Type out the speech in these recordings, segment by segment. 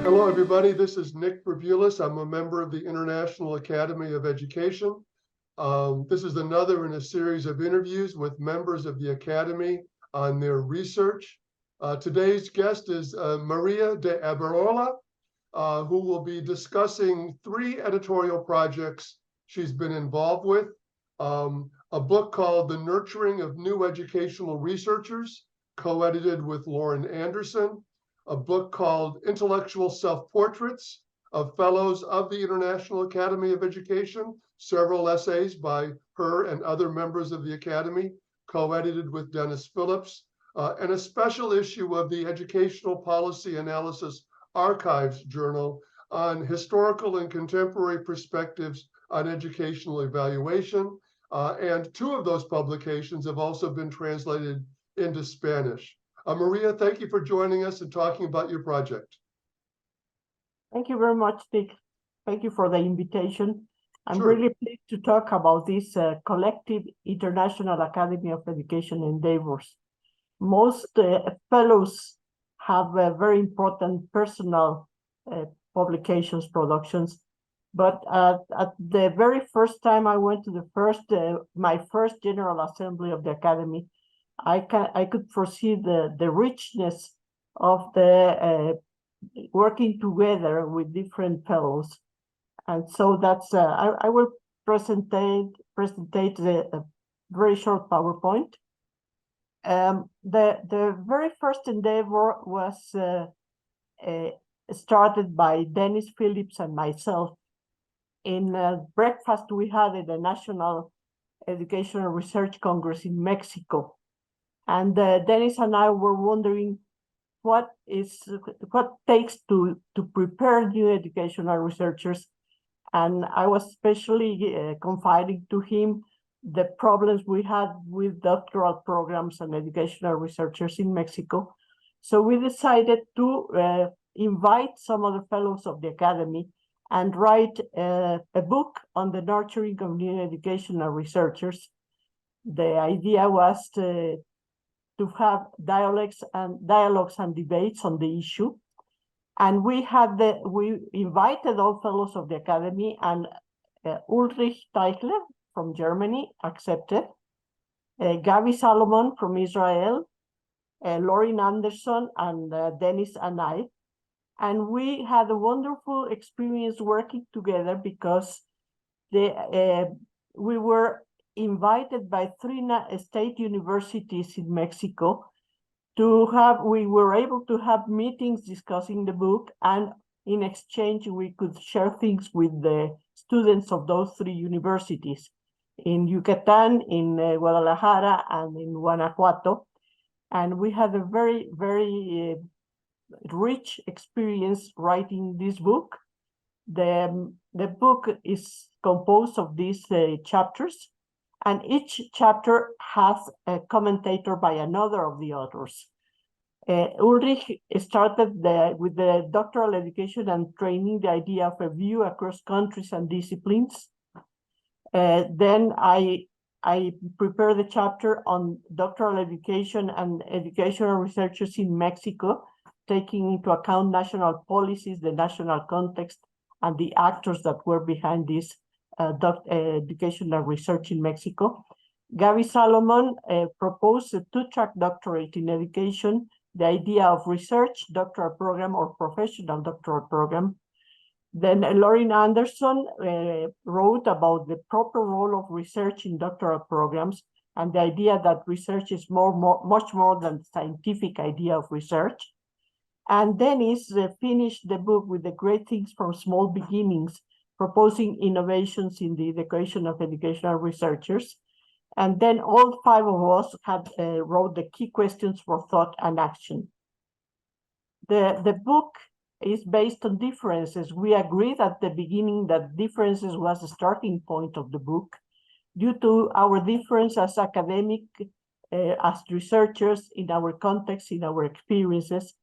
Hello, everybody. This is Nick Berbulis. I'm a member of the International Academy of Education. This is another in a series of interviews with members of the Academy on their research. Today's guest is Maria de Ibarrola, who will be discussing 3 editorial projects she's been involved with. A book called The Nurturing of New Educational Researchers, co-edited with Lauren Anderson. A book called Intellectual Self-Portraits of Fellows of the International Academy of Education, several essays by her and other members of the Academy, co-edited with Dennis Phillips, and a special issue of the Educational Policy Analysis Archives Journal on historical and contemporary perspectives on educational evaluation. And 2 of those publications have also been translated into Spanish. Maria, thank you for joining us and talking about your project. Thank you very much, Nick. Thank you for the invitation. I'm Sure. really pleased to talk about this collective International Academy of Education endeavors. Most fellows have very important personal publications, productions, but at the very first time I went to my first General Assembly of the Academy, I could foresee the richness of the working together with different fellows, and so that's I will present a very short PowerPoint. The very first endeavor was started by Dennis Phillips and myself in a breakfast we had at the National Educational Research Congress in Mexico. And Dennis and I were wondering what takes to prepare new educational researchers. And I was especially confiding to him the problems we had with doctoral programs and educational researchers in Mexico. So we decided to invite some of the fellows of the Academy and write a book on the nurturing of new educational researchers. The idea was to have dialogues and debates on the issue. And we invited all fellows of the Academy, and Ulrich Teichler from Germany accepted, Gabi Salomon from Israel, Lauren Anderson, and Dennis and I. And we had a wonderful experience working together because we were invited by 3 state universities in Mexico we were able to have meetings discussing the book, and in exchange we could share things with the students of those 3 universities in Yucatan, in Guadalajara, and in Guanajuato. And we had a very, very rich experience writing this book. The book is composed of these chapters, and each chapter has a commentator by another of the authors. Ulrich started with the doctoral education and training, the idea of a view across countries and disciplines. Then I prepared the chapter on doctoral education and educational researchers in Mexico, taking into account national policies, the national context, and the actors that were behind this educational research in Mexico. Gabi Salomon proposed a 2-track doctorate in education, the idea of research doctoral program or professional doctoral program. Then Lauren Anderson wrote about the proper role of research in doctoral programs and the idea that research is much more than the scientific idea of research. And Dennis finished the book with the Great Things from Small Beginnings, proposing innovations in the education of educational researchers. And then all 5 of us wrote the key questions for thought and action. The book is based on differences. We agreed at the beginning that differences was the starting point of the book due to our difference as academic, as researchers, in our context, in our experiences.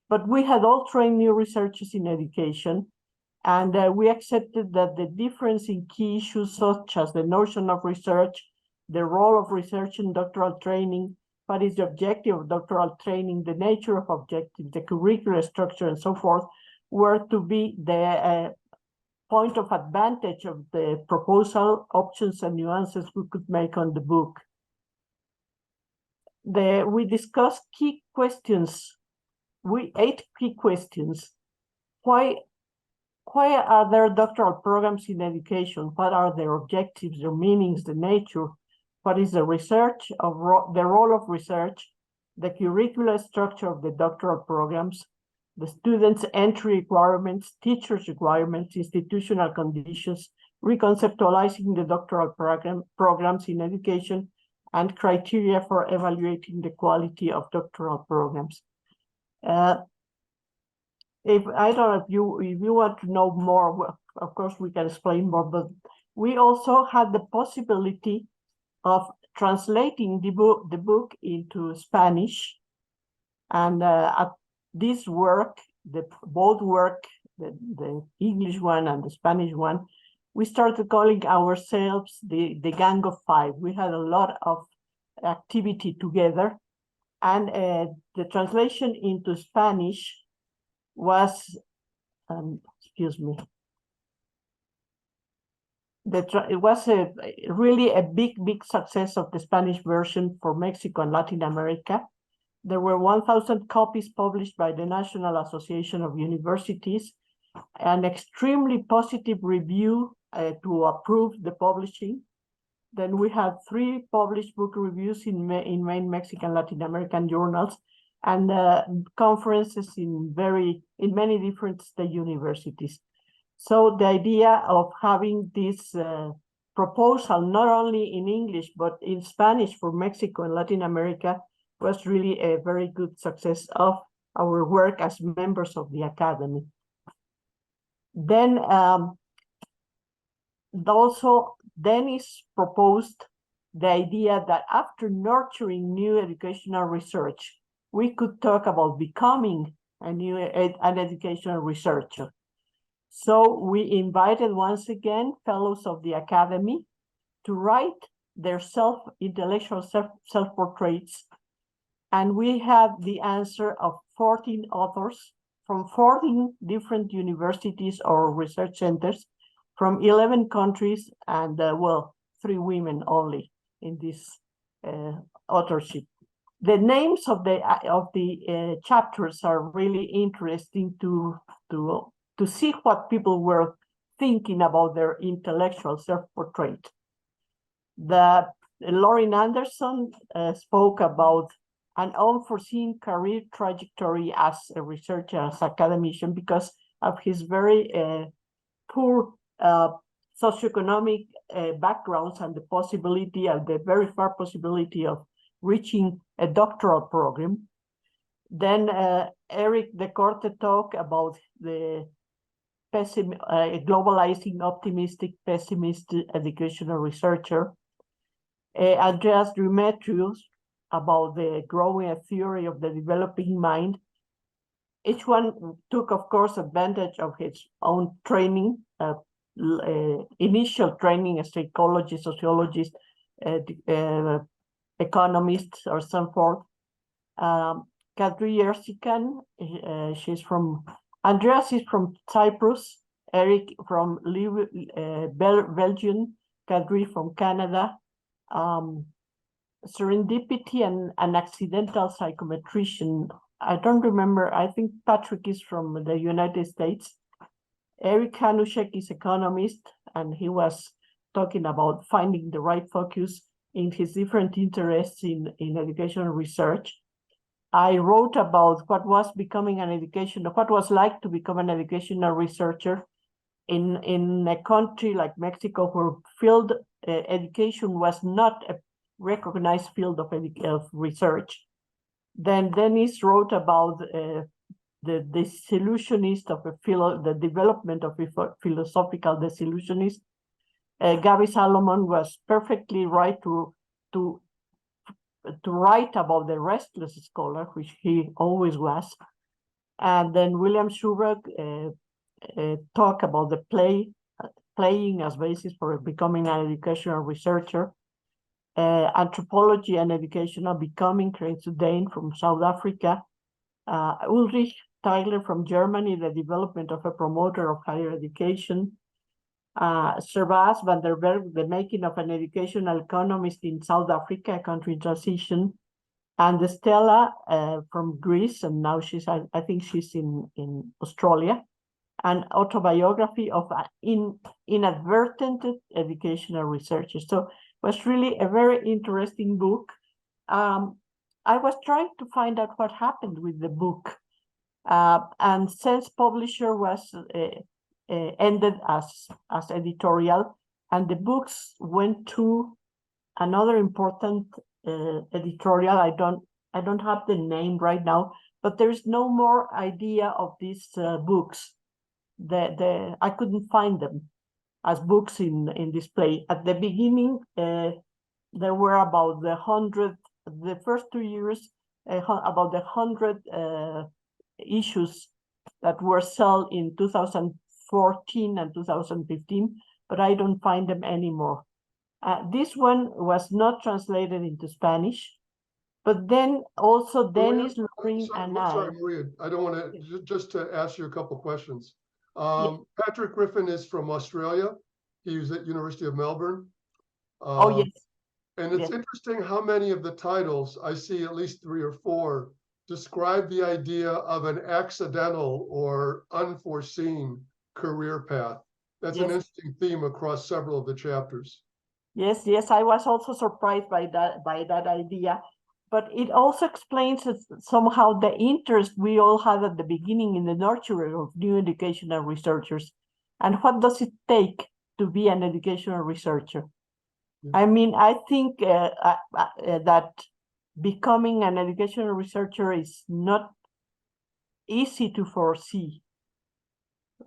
But we had all trained new researchers in education, and we accepted that the difference in key issues such as the notion of research, the role of research in doctoral training, what is the objective of doctoral training, the nature of objectives, the curricular structure, and so forth, were to be the point of advantage of the proposal, options, and nuances we could make on the book. We discussed key questions. 8 key questions. Why are there doctoral programs in education? What are their objectives, their meanings, the nature? What is the research the role of research, the curricular structure of the doctoral programs, the students' entry requirements, teachers' requirements, institutional conditions, reconceptualizing the doctoral programs in education, and criteria for evaluating the quality of doctoral programs. If I don't know if you want to know more, well, of course we can explain more, but we also had the possibility of translating the book into Spanish, and this work, both work, the English one and the Spanish one, we started calling ourselves the Gang of Five. We had a lot of activity together, and the translation into Spanish was, excuse me, it was really a big success of the Spanish version for Mexico and Latin America. There were 1,000 copies published by the National Association of Universities, an extremely positive review to approve the publishing. Then we had 3 published book reviews in main Mexican Latin American journals, and conferences in many different state universities. So the idea of having this proposal, not only in English, but in Spanish for Mexico and Latin America, was really a very good success of our work as members of the Academy. Then also Dennis proposed the idea that after nurturing new educational research, we could talk about becoming an educational researcher. So we invited once again fellows of the Academy to write their intellectual self-portraits. And we had the answer of 14 authors from 14 different universities or research centers from 11 countries, and 3 women only in this authorship. The names of the chapters are really interesting to see what people were thinking about their intellectual self-portrait. Lauren Anderson spoke about an unforeseen career trajectory as a researcher, as academician, because of his very poor socioeconomic backgrounds and the possibility, and the very far possibility of reaching a doctoral program. Then Eric Decorte talked about the globalizing, optimistic, pessimistic educational researcher. Andreas Demetrius about the growing theory of the developing mind. Each one took, of course, advantage of his own training, initial training as psychologist, sociologist, economists, or so forth. Kadri Ersikan, Andreas is from Cyprus, Eric from Belgium, Kadri from Canada. Serendipity and accidental psychometrician. I don't remember. I think Patrick is from the United States. Eric Hanushek is economist, and he was talking about finding the right focus in his different interests in educational research. I wrote about what was like to become an educational researcher in a country like Mexico, where field education was not a recognized field of research. Then Dennis wrote about the disillusionist of the development of a philosophical disillusionist. Gabby Salomon was perfectly right to write about the restless scholar, which he always was. And then William Schubert talked about the playing as basis for becoming an educational researcher. Anthropology and educational becoming, Craig Dane from South Africa. Ulrich Tyler from Germany, The Development of a Promoter of Higher Education. Servaas van der Berg, The Making of an Educational Economist in South Africa, a Country in Transition. And Stella from Greece, and now I think she's in Australia, an autobiography of inadvertent educational researchers. So it was really a very interesting book. I was trying to find out what happened with the book, and since publisher was ended as editorial, and the books went to another important editorial. I don't have the name right now, but there's no more idea of these books. I couldn't find them as books in display. At the beginning, there were about the first 2 years, about 100 issues that were sold in 2014 and 2015, but I don't find them anymore. This one was not translated into Spanish, but then also Dennis, Loring, and I. Sorry, Maria, I don't want to, just to ask you a couple questions. Yes. Patrick Griffin is from Australia. He was at University of Melbourne. Oh, yes. And it's Yes. interesting how many of the titles, I see at least 3 or 4, describe the idea of an accidental or unforeseen career path. That's an Yes. interesting theme across several of the chapters. Yes, I was also surprised by that idea, but it also explains somehow the interest we all had at the beginning in the nurturing of new educational researchers, and what does it take to be an educational researcher. I mean, I think that becoming an educational researcher is not easy to foresee,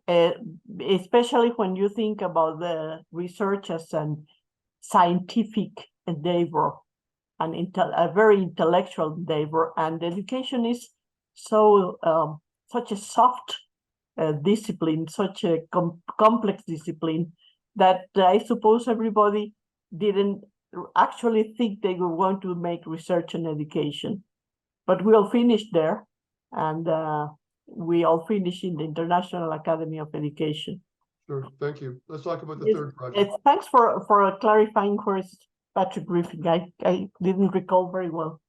especially when you think about the research as an scientific endeavor, a very intellectual endeavor, and education is such a soft discipline, such a complex discipline, that I suppose everybody didn't actually think they were going to make research and education. But we all finished there, and we all finished in the International Academy of Education. Sure, thank you. Let's talk about the third project. Thanks for clarifying where is Patrick Griffin. I didn't recall very well.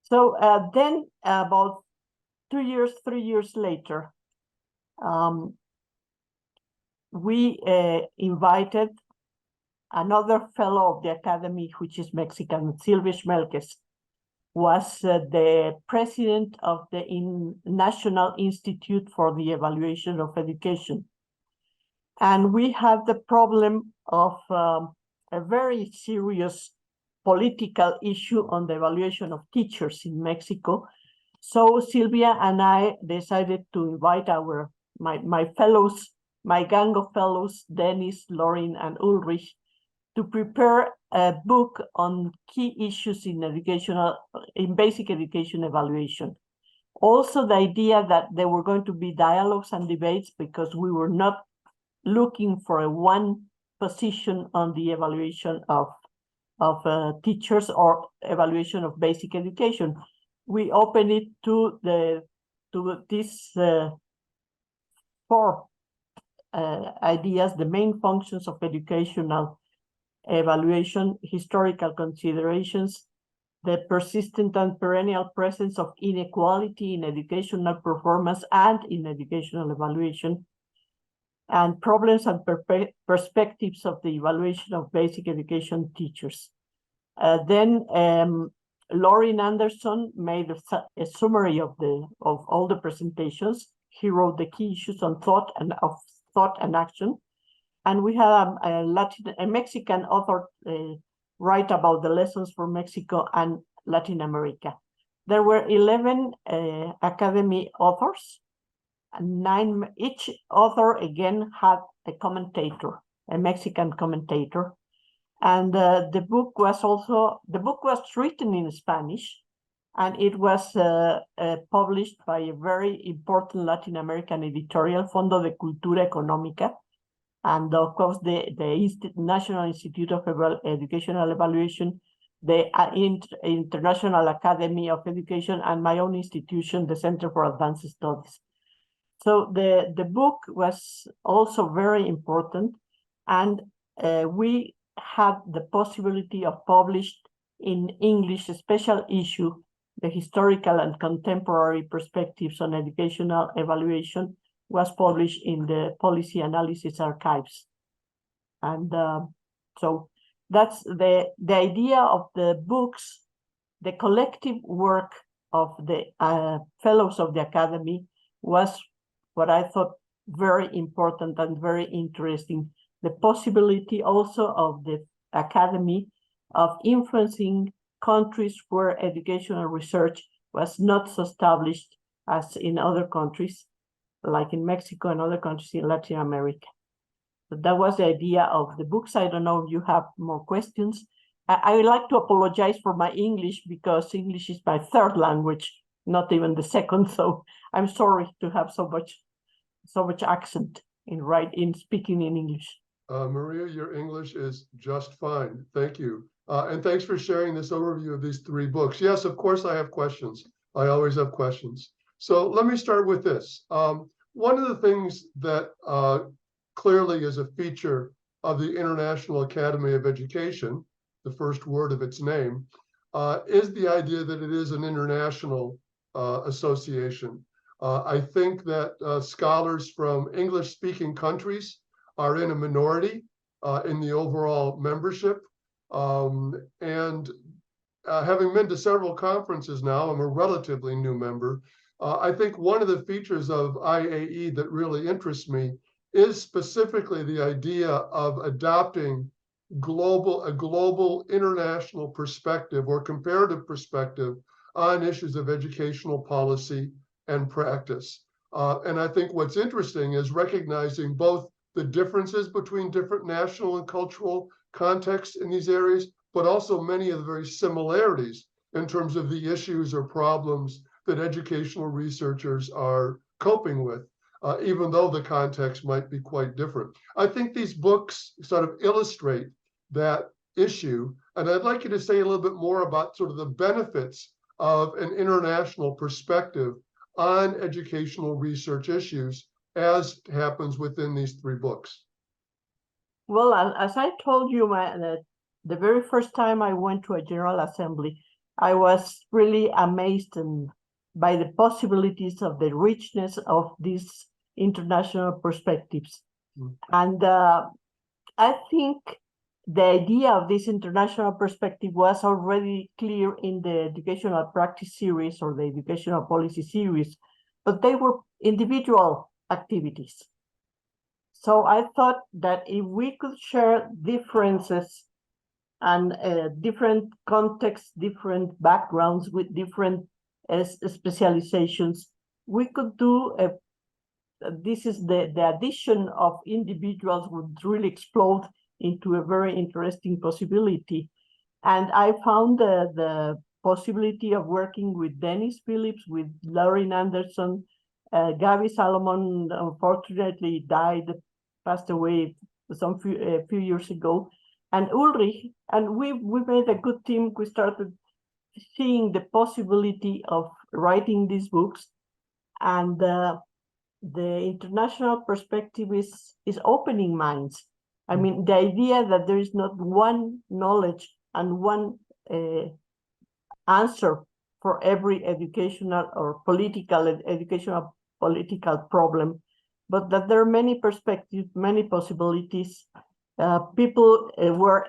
So then about 3 years later, we invited another fellow of the Academy, which is Mexican, Silvia Schmelkes, was the president of the National Institute for the Evaluation of Education. And we had the problem of a very serious political issue on the evaluation of teachers in Mexico. So Silvia and I decided to invite my fellows, my gang of fellows, Dennis, Loring, and Ulrich, to prepare a book on key issues in basic education evaluation. Also, the idea that there were going to be dialogues and debates, because we were not looking for a one position on the evaluation of teachers or evaluation of basic education. We open it to these 4 ideas: the main functions of educational evaluation, historical considerations, the persistent and perennial presence of inequality in educational performance and in educational evaluation, and problems and perspectives of the evaluation of basic education teachers. Then Loring Anderson made a summary of all the presentations. He wrote the key issues on thought and action. And we had a Mexican author write about the lessons for Mexico and Latin America. There were 11 Academy authors, and 9. Each author again had a commentator, a Mexican commentator. And the book was written in Spanish, and it was published by a very important Latin American editorial, Fondo de Cultura Económica, and of course the National Institute of Educational Evaluation the International Academy of Education, and my own institution, the Center for Advanced Studies. So the book was also very important, and we had the possibility of published in English a special issue, the historical and contemporary perspectives on educational evaluation, was published in the Policy Analysis Archives. And so that's the idea of the books, the collective work of the fellows of the Academy was what I thought very important and very interesting. The possibility also of the Academy of influencing countries where educational research was not so established as in other countries, like in Mexico and other countries in Latin America. So that was the idea of the books. I don't know if you have more questions. I would like to apologize for my English because English is my third language, not even the second. So I'm sorry to have so much accent in speaking in English. Maria, your English is just fine. Thank you. And thanks for sharing this overview of these 3 books. Yes, of course, I have questions. I always have questions. So let me start with this. One of the things that clearly is a feature of the International Academy of Education, the first word of its name, is the idea that it is an international association. I think that scholars from English-speaking countries are in a minority in the overall membership. And having been to several conferences now, I'm a relatively new member. I think one of the features of IAE that really interests me is specifically the idea of adopting a global international perspective or comparative perspective on issues of educational policy and practice. And I think what's interesting is recognizing both the differences between different national and cultural contexts in these areas, but also many of the very similarities in terms of the issues or problems that educational researchers are coping with, even though the context might be quite different. I think these books sort of illustrate that issue, and I'd like you to say a little bit more about sort of the benefits of an international perspective on educational research issues, as happens within these 3 books. Well, as I told you, the very first time I went to a General Assembly, I was really amazed by the possibilities of the richness of these international perspectives. And I think the idea of this international perspective was already clear in the educational practice series or the educational policy series, but they were individual activities. So I thought that if we could share differences and different contexts, different backgrounds with different specializations, we could do this is the addition of individuals would really explode into a very interesting possibility. And I found the possibility of working with Dennis Phillips, with Lauren Anderson, Gabby Salomon unfortunately passed away a few years ago, and Ulrich, and we made a good team. We started seeing the possibility of writing these books, and the international perspective is opening minds. I mean, the idea that there is not one knowledge and one answer for every educational or educational political problem, but that there are many perspectives, many possibilities. People were,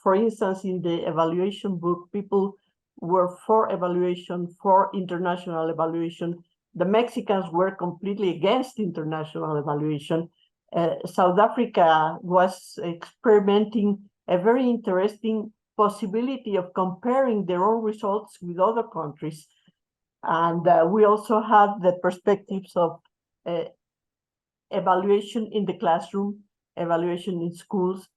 for instance, in the evaluation book, people were for evaluation, for international evaluation. The Mexicans were completely against international evaluation. South Africa was experimenting a very interesting possibility of comparing their own results with other countries. And we also had the perspectives of evaluation in the classroom, evaluation in schools.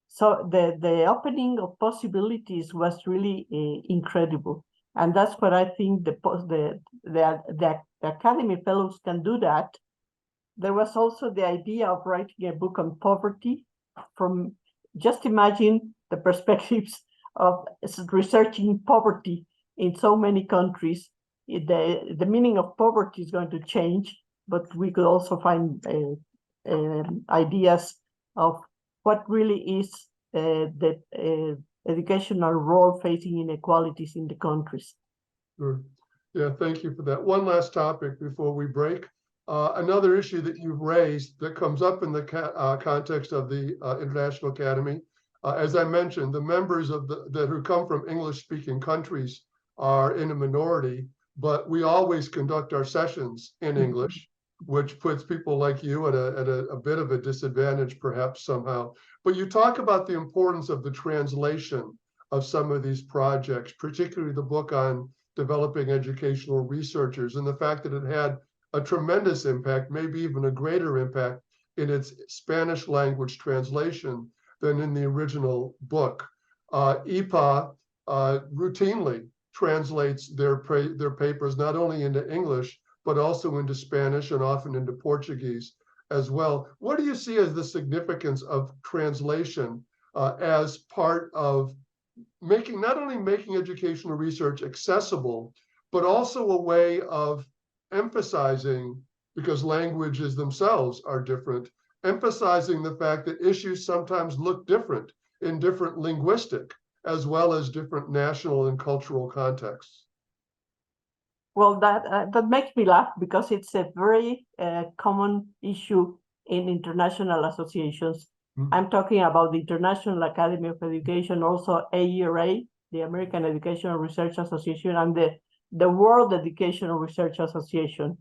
So the opening of possibilities was really incredible. And that's what I think the Academy Fellows can do that. There was also the idea of writing a book on poverty. Just imagine the perspectives of researching poverty in so many countries, the meaning of poverty is going to change, but we could also find ideas of what really is the educational role facing inequalities in the countries. Sure. Yeah, thank you for that. One last topic before we break. Another issue that you've raised that comes up in the context of the International Academy, as I mentioned, the members of that who come from English-speaking countries are in a minority, but we always conduct our sessions in English, which puts people like you at a bit of a disadvantage, perhaps somehow. But you talk about the importance of the translation of some of these projects, particularly the book on developing educational researchers, and the fact that it had a tremendous impact, maybe even a greater impact in its Spanish language translation than in the original book. IPA routinely translates their papers not only into English, but also into Spanish and often into Portuguese as well. What do you see as the significance of translation as part of not only making educational research accessible, but also a way of emphasizing, because languages themselves are different, emphasizing the fact that issues sometimes look different in different linguistic as well as different national and cultural contexts? Well, that makes me laugh because it's a very common issue in international associations. I'm talking about the International Academy of Education, also AERA, the American Educational Research Association, and the World Educational Research Association.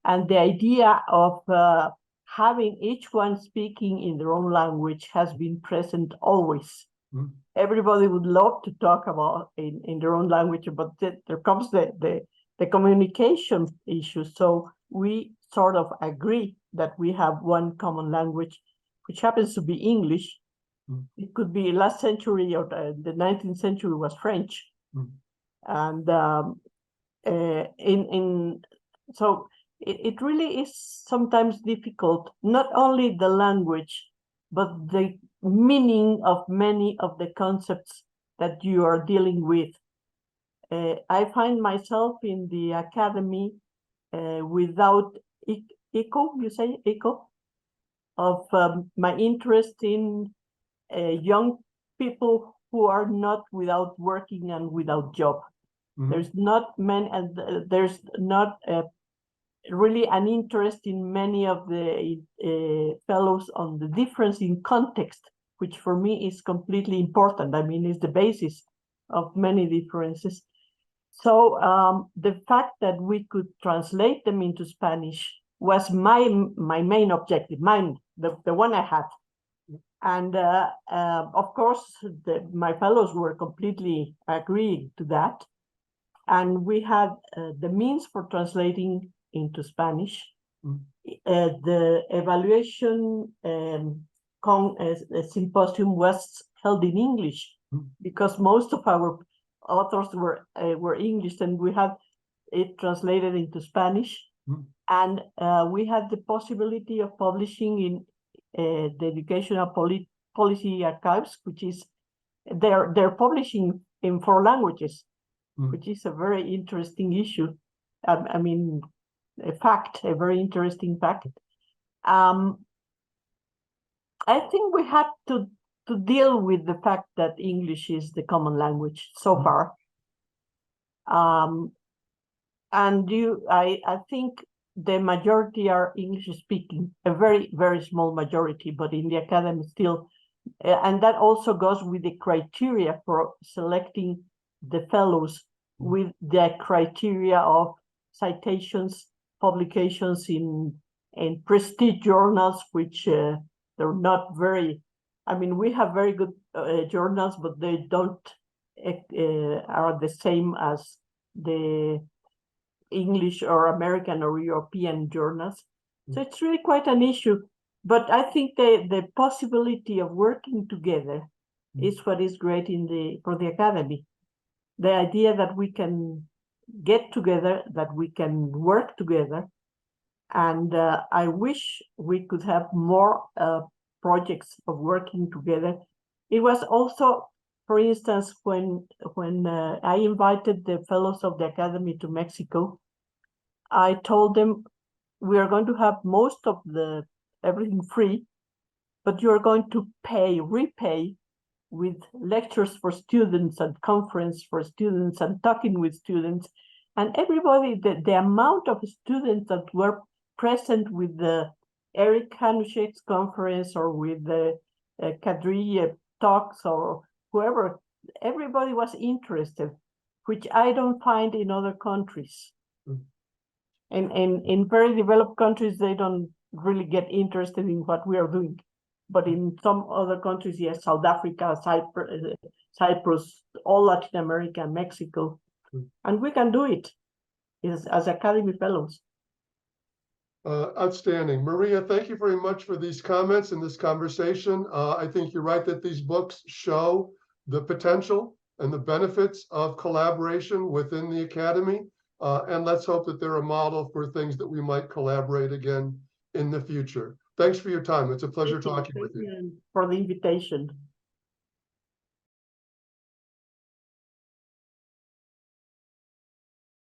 And the idea of having each one speaking in their own language has been present always. Everybody would love to talk about in their own language, but there comes the communication issue. So we sort of agree that we have one common language, which happens to be English. It could be last century or the 19th century was French. And so it really is sometimes difficult, not only the language, but the meaning of many of the concepts that you are dealing with. I find myself in the academy without echo, you say echo, of my interest in young people who are not without working and without job. There's not many, and there's not really an interest in many of the fellows on the difference in context, which for me is completely important. I mean, it's the basis of many differences. So the fact that we could translate them into Spanish was my main objective, the one I had. And of course, my fellows were completely agreeing to that. And we had the means for translating into Spanish. The evaluation symposium was held in English because most of our authors were English, and we had it translated into Spanish. And we had the possibility of publishing in the Educational Policy Archives, which is they're publishing in 4 languages, which is a very interesting issue. I mean, a very interesting fact. I think we had to deal with the fact that English is the common language so far. And I think the majority are English speaking, a very, very small majority, but in the academy still. And that also goes with the criteria for selecting the fellows, with the criteria of citations, publications in prestige journals, which they're not very, I mean, we have very good journals, but they don't are the same as the English or American or European journals. So it's really quite an issue. But I think the possibility of working together is what is great for the academy. The idea that we can get together, that we can work together. And I wish we could have more projects of working together. It was also For instance, when I invited the fellows of the Academy to Mexico, I told them we are going to have most of everything free, but you are going to repay with lectures for students and conference for students and talking with students. And everybody, the amount of students that were present with the Eric Hanushek's conference or with the Kadri talks or whoever, everybody was interested, which I don't find in other countries. And in very developed countries, they don't really get interested in what we are doing. But in some other countries, yes, South Africa, Cyprus, all Latin America, Mexico, and we can do it as Academy Fellows. Outstanding. Maria, thank you very much for these comments and this conversation. I think you're right that these books show the potential and the benefits of collaboration within the Academy. And let's hope that they're a model for things that we might collaborate again in the future. Thanks for your time. It's a pleasure talking with you. For the invitation.